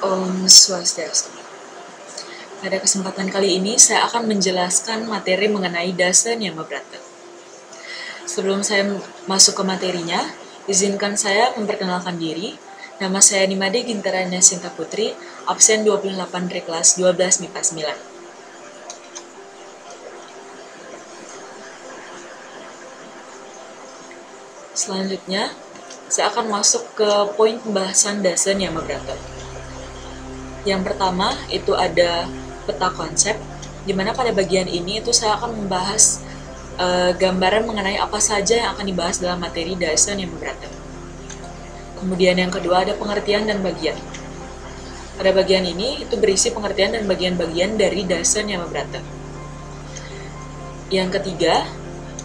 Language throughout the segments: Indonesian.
Om Swastiastu. Pada kesempatan kali ini, saya akan menjelaskan materi mengenai Dasa Niyama Brata. Sebelum saya masuk ke materinya, izinkan saya memperkenalkan diri. Nama saya Nimade Gintaranya Sinta Putri, absen 28 dari kelas 12 MIPA 9. Selanjutnya, saya akan masuk ke poin pembahasan Dasa Niyama Brata. Yang pertama itu ada peta konsep, di mana pada bagian ini itu saya akan membahas gambaran mengenai apa saja yang akan dibahas dalam materi Dasa Niyama Brata. Kemudian yang kedua ada pengertian dan bagian. Pada bagian ini itu berisi pengertian dan bagian-bagian dari Dasa Niyama Brata. Yang ketiga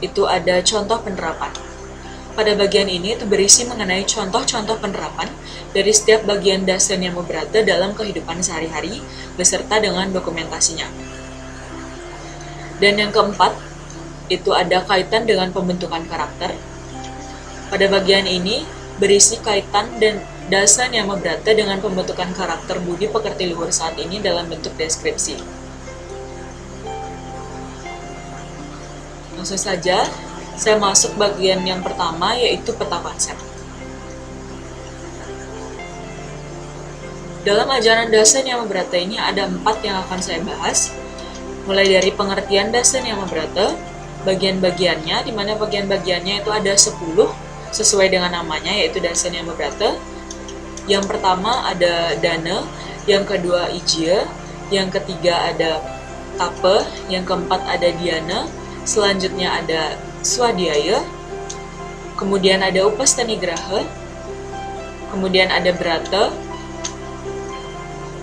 itu ada contoh penerapan. Pada bagian ini itu berisi mengenai contoh-contoh penerapan dari setiap bagian Dasa Niyama Brata dalam kehidupan sehari-hari beserta dengan dokumentasinya. Dan yang keempat, itu ada kaitan dengan pembentukan karakter. Pada bagian ini berisi kaitan dan Dasa Niyama Brata dengan pembentukan karakter budi pekerti luhur saat ini dalam bentuk deskripsi. Langsung saja, saya masuk bagian yang pertama, yaitu peta konsep. Dalam ajaran Dasa Niyama Brata ini ada 4 yang akan saya bahas, mulai dari pengertian Dasa Niyama Brata, bagian-bagiannya, di mana bagian-bagiannya itu ada 10, sesuai dengan namanya, yaitu Dasa Niyama Brata. Yang pertama ada Dana, yang kedua Ijya, yang ketiga ada Tapa, yang keempat ada Dhyana, selanjutnya ada Swadhyaya, kemudian ada Upastanigraha, kemudian ada Brata,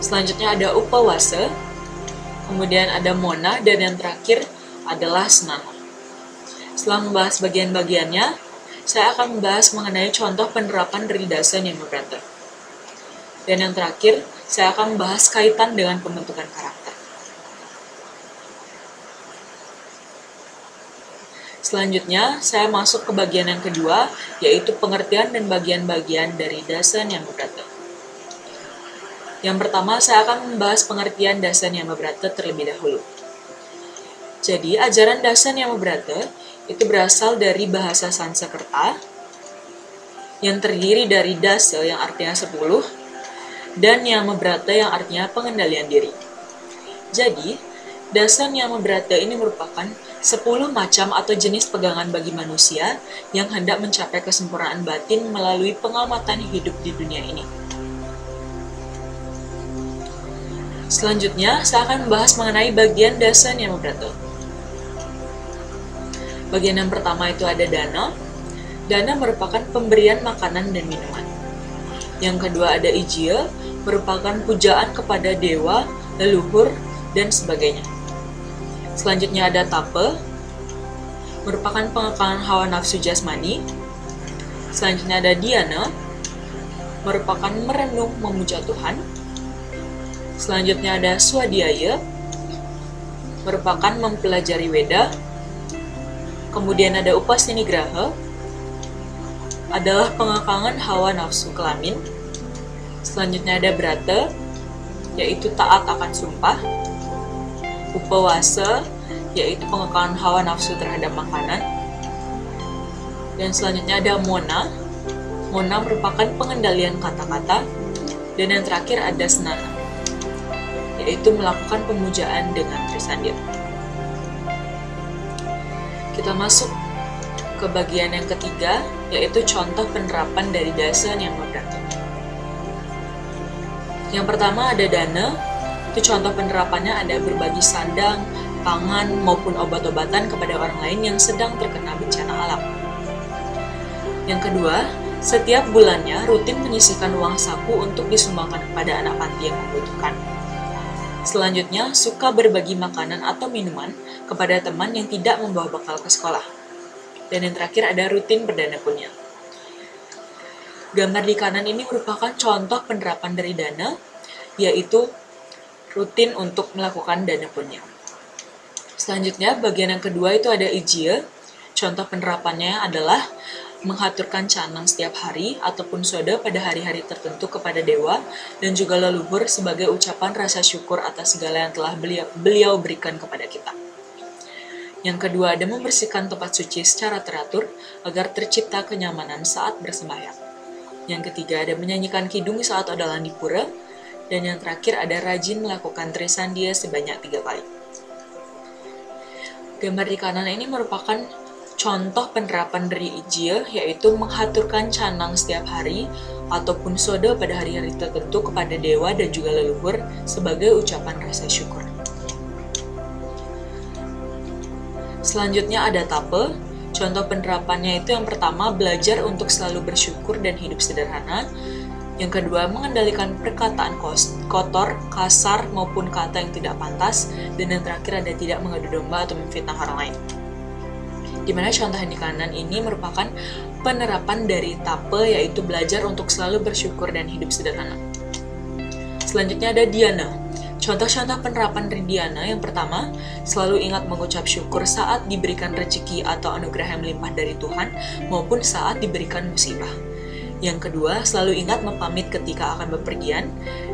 selanjutnya ada Upawasa, kemudian ada Mona, dan yang terakhir adalah Snana. Setelah membahas bagian-bagiannya, saya akan membahas mengenai contoh penerapan dari Dasa Niyama Brata. Dan yang terakhir, saya akan membahas kaitan dengan pembentukan karakter. Selanjutnya, saya masuk ke bagian yang kedua, yaitu pengertian dan bagian-bagian dari Dasa Niyama Brata. Yang pertama, saya akan membahas pengertian Dasa Niyama Brata terlebih dahulu. Jadi, ajaran Dasa Niyama Brata itu berasal dari bahasa Sanskerta, yang terdiri dari Dasa yang artinya 10, dan Niyama Brata yang artinya pengendalian diri. Jadi, Dasa Niyama Brata ini merupakan 10 macam atau jenis pegangan bagi manusia yang hendak mencapai kesempurnaan batin melalui pengamatan hidup di dunia ini. Selanjutnya, saya akan membahas mengenai bagian Dasa Niyama Brata. Bagian yang pertama itu ada Dana. Dana merupakan pemberian makanan dan minuman. Yang kedua ada Ijya, merupakan pujaan kepada dewa, leluhur, dan sebagainya. Selanjutnya ada Tapa, merupakan pengekangan hawa nafsu jasmani. Selanjutnya ada Dhyana, merupakan merenung memuja Tuhan. Selanjutnya ada Swadhyaya, merupakan mempelajari Weda. Kemudian ada Upastanigraha, adalah pengekangan hawa nafsu kelamin. Selanjutnya ada Brata, yaitu taat akan sumpah. Upawasa, yaitu pengekangan hawa nafsu terhadap makanan. Dan selanjutnya ada Mona. Mona merupakan pengendalian kata-kata. Dan yang terakhir ada Snana, yaitu melakukan pemujaan dengan Trisandya. Kita masuk ke bagian yang ketiga, yaitu contoh penerapan dari Dasa Niyama Brata. Yang pertama ada Dana. Itu contoh penerapannya ada berbagi sandang, pangan, maupun obat-obatan kepada orang lain yang sedang terkena bencana alam. Yang kedua, setiap bulannya rutin menyisihkan uang saku untuk disumbangkan kepada anak panti yang membutuhkan. Selanjutnya, suka berbagi makanan atau minuman kepada teman yang tidak membawa bekal ke sekolah. Dan yang terakhir ada rutin berdana punya. Gambar di kanan ini merupakan contoh penerapan dari Dana, yaitu rutin untuk melakukan dana punya. Selanjutnya, bagian yang kedua itu ada Ijya. Contoh penerapannya adalah menghaturkan canang setiap hari ataupun soda pada hari-hari tertentu kepada dewa dan juga leluhur sebagai ucapan rasa syukur atas segala yang telah beliau berikan kepada kita. Yang kedua, ada membersihkan tempat suci secara teratur agar tercipta kenyamanan saat bersembahyang. Yang ketiga, ada menyanyikan kidung saat odalan di pura. Dan yang terakhir, ada rajin melakukan trisandia sebanyak 3 kali. Gambar di kanan ini merupakan contoh penerapan dari ijil, yaitu menghaturkan canang setiap hari ataupun soda pada hari-hari tertentu kepada dewa dan juga leluhur sebagai ucapan rasa syukur. Selanjutnya ada tape. Contoh penerapannya itu yang pertama, belajar untuk selalu bersyukur dan hidup sederhana. Yang kedua, mengendalikan perkataan kotor, kasar, maupun kata yang tidak pantas. Dan yang terakhir ada tidak mengadu domba atau memfitnah orang lain. Dimana contoh yang di kanan ini merupakan penerapan dari tape, yaitu belajar untuk selalu bersyukur dan hidup sederhana. Selanjutnya ada dhyana. Contoh-contoh penerapan dari dhyana yang pertama, selalu ingat mengucap syukur saat diberikan rezeki atau anugerah yang melimpah dari Tuhan, maupun saat diberikan musibah. Yang kedua, selalu ingat mempamit ketika akan bepergian.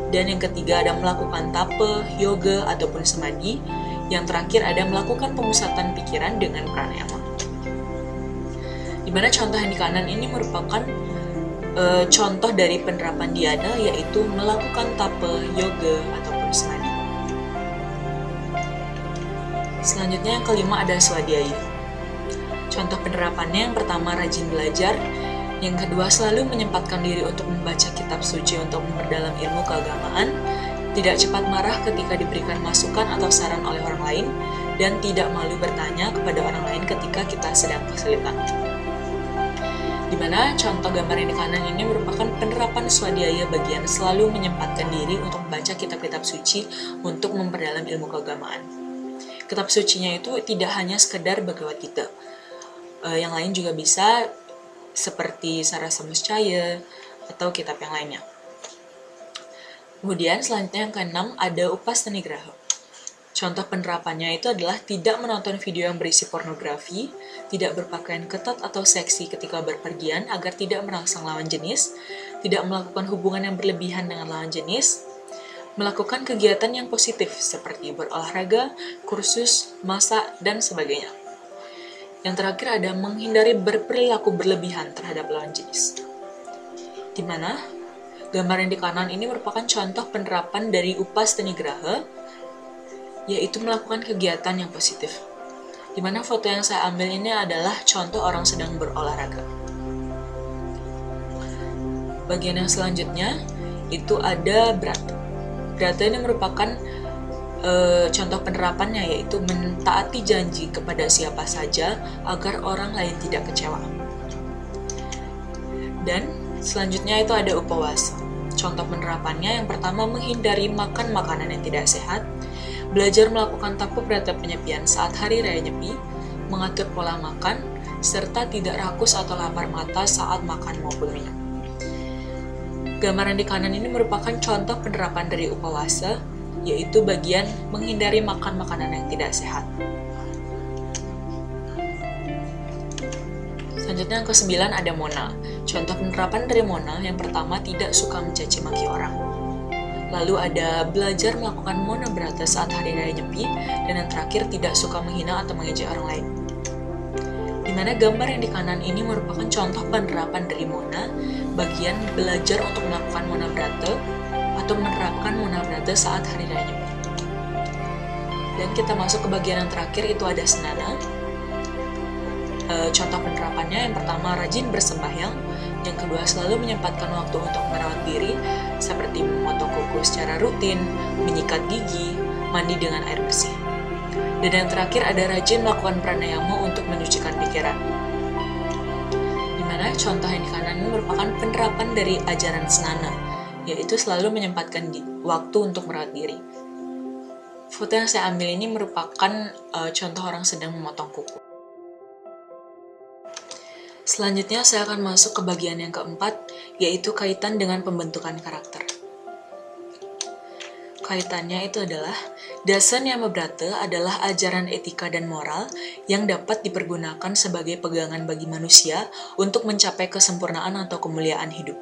Dan yang ketiga, ada melakukan tape, yoga, ataupun samadhi. Yang terakhir, ada melakukan pemusatan pikiran dengan pranayama. Dimana contoh yang di kanan ini merupakan contoh dari penerapan dhyana, yaitu melakukan tape, yoga, ataupun samadhi. Selanjutnya yang kelima ada swadhyaya. Contoh penerapannya yang pertama, rajin belajar. Yang kedua, selalu menyempatkan diri untuk membaca kitab suci untuk memperdalam ilmu keagamaan, tidak cepat marah ketika diberikan masukan atau saran oleh orang lain, dan tidak malu bertanya kepada orang lain ketika kita sedang kesulitan. Dimana contoh gambar yang di kanan ini merupakan penerapan swadhyaya bagian selalu menyempatkan diri untuk membaca kitab-kitab suci untuk memperdalam ilmu keagamaan. Kitab sucinya itu tidak hanya sekedar Bhagavad Gita. Yang lain juga bisa seperti Sarasa Muscaya atau kitab yang lainnya. Kemudian selanjutnya yang keenam ada Upastanigraha. Contoh penerapannya itu adalah tidak menonton video yang berisi pornografi, tidak berpakaian ketat atau seksi ketika berpergian agar tidak merangsang lawan jenis, tidak melakukan hubungan yang berlebihan dengan lawan jenis, melakukan kegiatan yang positif seperti berolahraga, kursus, masak, dan sebagainya. Yang terakhir ada menghindari berperilaku berlebihan terhadap lawan jenis. Di mana gambar yang di kanan ini merupakan contoh penerapan dari Upastanigraha, yaitu melakukan kegiatan yang positif. Di mana foto yang saya ambil ini adalah contoh orang sedang berolahraga. Bagian yang selanjutnya itu ada brata. Brata ini merupakan contoh penerapannya, yaitu mentaati janji kepada siapa saja agar orang lain tidak kecewa. Dan selanjutnya itu ada upawasa. Contoh penerapannya yang pertama, menghindari makan makanan yang tidak sehat, belajar melakukan tapu brata penyepian saat hari raya Nyepi, mengatur pola makan, serta tidak rakus atau lapar mata saat makan maupun minum. Gambaran di kanan ini merupakan contoh penerapan dari upawasa, yaitu bagian menghindari makan makanan yang tidak sehat. Selanjutnya yang ke-9 ada mona. Contoh penerapan dari mona yang pertama, tidak suka mencaci maki orang. Lalu ada belajar melakukan mona brata saat hari raya Nyepi, dan yang terakhir tidak suka menghina atau mengejek orang lain. Di mana gambar yang di kanan ini merupakan contoh penerapan dari mona, bagian belajar untuk melakukan mona brata atau menerapkan mona brata saat hari raya Nyepi. Dan kita masuk ke bagian yang terakhir, itu ada senana. Contoh penerapannya yang pertama, rajin bersembahyang. Yang kedua, selalu menyempatkan waktu untuk merawat diri, seperti memotong kuku secara rutin, menyikat gigi, mandi dengan air bersih. Dan yang terakhir ada rajin melakukan pranayama untuk menyucikan pikiran. Dimana contoh yang di kanan ini merupakan penerapan dari ajaran senana, yaitu selalu menyempatkan waktu untuk merawat diri. Foto yang saya ambil ini merupakan contoh orang sedang memotong kuku. Selanjutnya saya akan masuk ke bagian yang keempat, yaitu kaitan dengan pembentukan karakter. kaitannya itu adalah Dasan Yamabrata adalah ajaran etika dan moral yang dapat dipergunakan sebagai pegangan bagi manusia untuk mencapai kesempurnaan atau kemuliaan hidup.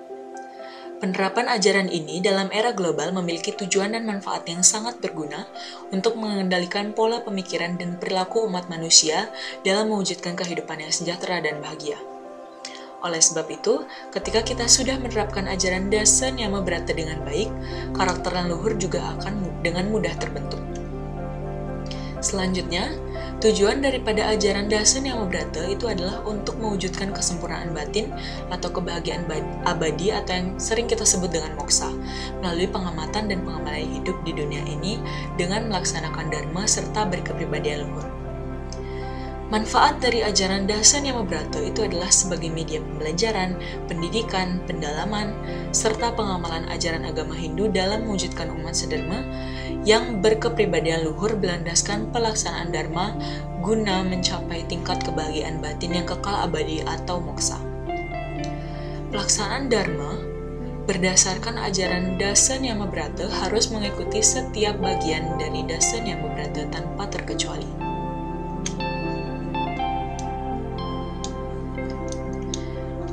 Penerapan ajaran ini dalam era global memiliki tujuan dan manfaat yang sangat berguna untuk mengendalikan pola pemikiran dan perilaku umat manusia dalam mewujudkan kehidupan yang sejahtera dan bahagia. Oleh sebab itu, ketika kita sudah menerapkan ajaran Dasan Yamabrata dengan baik, karakter yang luhur juga akan dengan mudah terbentuk. Selanjutnya, tujuan daripada ajaran Dasan Yamabrata itu adalah untuk mewujudkan kesempurnaan batin atau kebahagiaan abadi atau yang sering kita sebut dengan moksa, melalui pengamatan dan pengamalan hidup di dunia ini dengan melaksanakan dharma serta berkepribadian luhur. Manfaat dari ajaran Dasan Yamabrata itu adalah sebagai media pembelajaran, pendidikan, pendalaman, serta pengamalan ajaran agama Hindu dalam mewujudkan umat sederma yang berkepribadian luhur berlandaskan pelaksanaan dharma guna mencapai tingkat kebahagiaan batin yang kekal abadi atau moksa. Pelaksanaan dharma berdasarkan ajaran Dasan Yamabrata harus mengikuti setiap bagian dari Dasan Yamabrata tanpa terkecuali.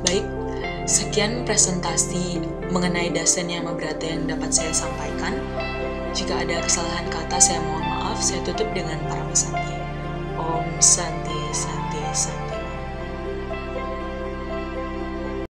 Baik, sekian presentasi mengenai Dasan Yamabrata yang dapat saya sampaikan. Jika ada kesalahan kata, saya mohon maaf. Saya tutup dengan para pesanti. Om Santi Santi Santi.